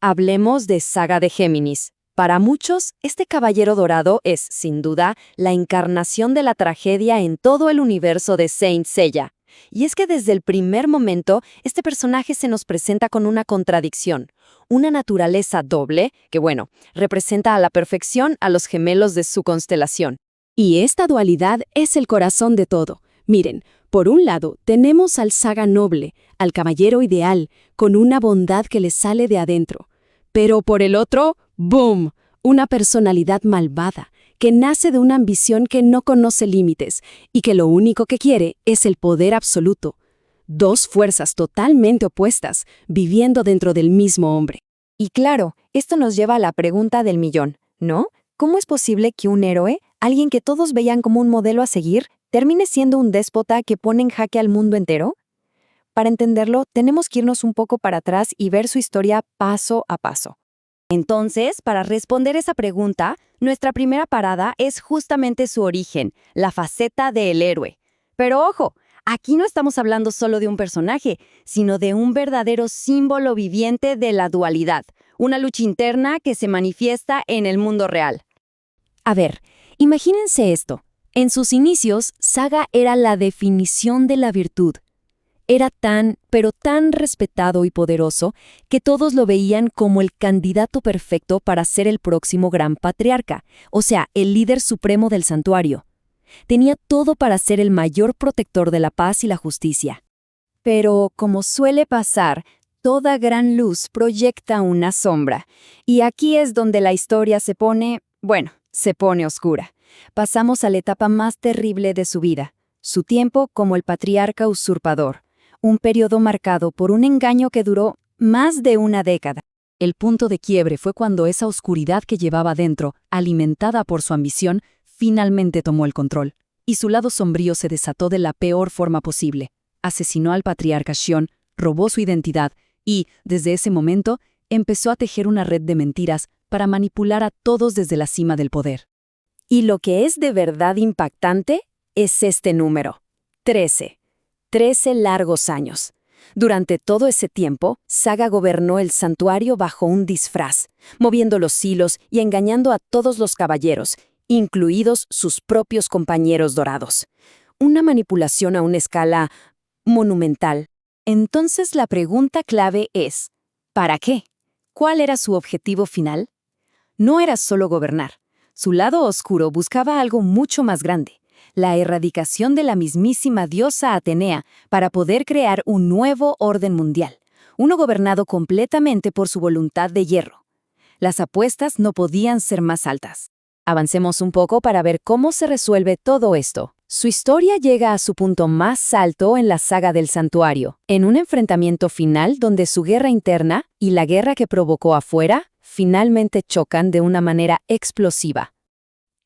Hablemos de Saga de Géminis. Para muchos, este caballero dorado es, sin duda, la encarnación de la tragedia en todo el universo de Saint Seiya. Y es que desde el primer momento, este personaje se nos presenta con una contradicción, una naturaleza doble, que representa a la perfección a los gemelos de su constelación. Y esta dualidad es el corazón de todo. Miren, por un lado, tenemos al Saga noble, al caballero ideal, con una bondad que le sale de adentro. Pero por el otro, ¡boom!, una personalidad malvada, que nace de una ambición que no conoce límites y que lo único que quiere es el poder absoluto. Dos fuerzas totalmente opuestas, viviendo dentro del mismo hombre. Y claro, esto nos lleva a la pregunta del millón, ¿no? ¿Cómo es posible que un héroe, alguien que todos veían como un modelo a seguir, termine siendo un déspota que pone en jaque al mundo entero? Para entenderlo, tenemos que irnos un poco para atrás y ver su historia paso a paso. Entonces, para responder esa pregunta, nuestra primera parada es justamente su origen, la faceta del héroe. Pero ojo, aquí no estamos hablando solo de un personaje, sino de un verdadero símbolo viviente de la dualidad, una lucha interna que se manifiesta en el mundo real. A ver, imagínense esto. En sus inicios, Saga era la definición de la virtud. Era pero tan respetado y poderoso que todos lo veían como el candidato perfecto para ser el próximo gran patriarca, o sea, el líder supremo del santuario. Tenía todo para ser el mayor protector de la paz y la justicia. Pero, como suele pasar, toda gran luz proyecta una sombra. Y aquí es donde la historia se pone oscura. Pasamos a la etapa más terrible de su vida, su tiempo como el patriarca usurpador. Un periodo marcado por un engaño que duró más de una década. El punto de quiebre fue cuando esa oscuridad que llevaba dentro, alimentada por su ambición, finalmente tomó el control. Y su lado sombrío se desató de la peor forma posible. Asesinó al patriarca Xion, robó su identidad y, desde ese momento, empezó a tejer una red de mentiras para manipular a todos desde la cima del poder. Y lo que es de verdad impactante es este número: 13. 13 largos años. Durante todo ese tiempo, Saga gobernó el santuario bajo un disfraz, moviendo los hilos y engañando a todos los caballeros, incluidos sus propios compañeros dorados. Una manipulación a una escala monumental. Entonces la pregunta clave es, ¿para qué? ¿Cuál era su objetivo final? No era solo gobernar. Su lado oscuro buscaba algo mucho más grande: la erradicación de la mismísima diosa Atenea para poder crear un nuevo orden mundial, uno gobernado completamente por su voluntad de hierro. Las apuestas no podían ser más altas. Avancemos un poco para ver cómo se resuelve todo esto. Su historia llega a su punto más alto en la saga del santuario, en un enfrentamiento final donde su guerra interna y la guerra que provocó afuera finalmente chocan de una manera explosiva.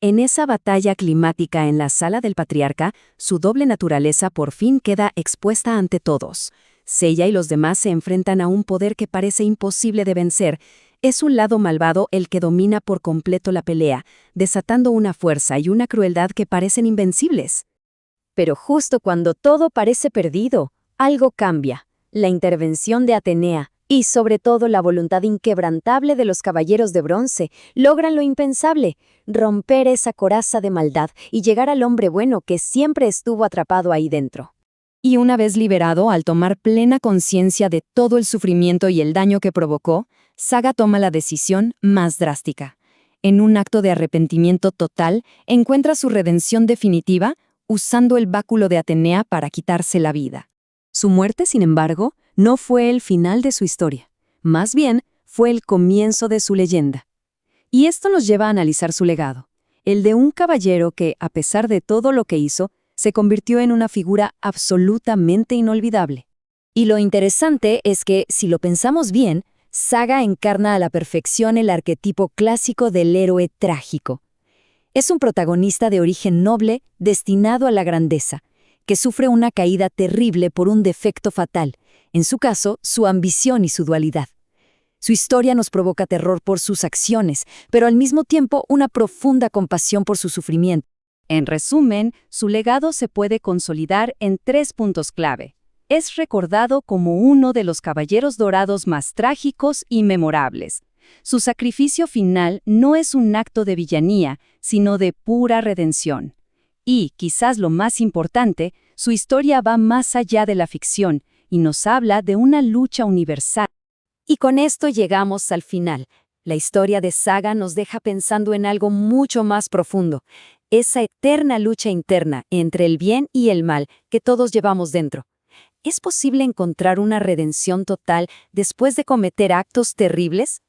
En esa batalla climática en la sala del patriarca, su doble naturaleza por fin queda expuesta ante todos. Seiya y los demás se enfrentan a un poder que parece imposible de vencer. Es un lado malvado el que domina por completo la pelea, desatando una fuerza y una crueldad que parecen invencibles. Pero justo cuando todo parece perdido, algo cambia. La intervención de Atenea, y sobre todo la voluntad inquebrantable de los caballeros de bronce, logran lo impensable: romper esa coraza de maldad y llegar al hombre bueno que siempre estuvo atrapado ahí dentro. Y una vez liberado, al tomar plena conciencia de todo el sufrimiento y el daño que provocó, Saga toma la decisión más drástica. En un acto de arrepentimiento total, encuentra su redención definitiva usando el báculo de Atenea para quitarse la vida. Su muerte, sin embargo, no fue el final de su historia. Más bien, fue el comienzo de su leyenda. Y esto nos lleva a analizar su legado, el de un caballero que, a pesar de todo lo que hizo, se convirtió en una figura absolutamente inolvidable. Y lo interesante es que, si lo pensamos bien, Saga encarna a la perfección el arquetipo clásico del héroe trágico. Es un protagonista de origen noble, destinado a la grandeza, que sufre una caída terrible por un defecto fatal, en su caso, su ambición y su dualidad. Su historia nos provoca terror por sus acciones, pero al mismo tiempo una profunda compasión por su sufrimiento. En resumen, su legado se puede consolidar en 3 puntos clave: es recordado como uno de los caballeros dorados más trágicos y memorables. Su sacrificio final no es un acto de villanía, sino de pura redención. Y, quizás lo más importante, su historia va más allá de la ficción y nos habla de una lucha universal. Y con esto llegamos al final. La historia de Saga nos deja pensando en algo mucho más profundo, esa eterna lucha interna entre el bien y el mal que todos llevamos dentro. ¿Es posible encontrar una redención total después de cometer actos terribles?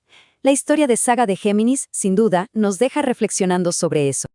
La historia de Saga de Géminis, sin duda, nos deja reflexionando sobre eso.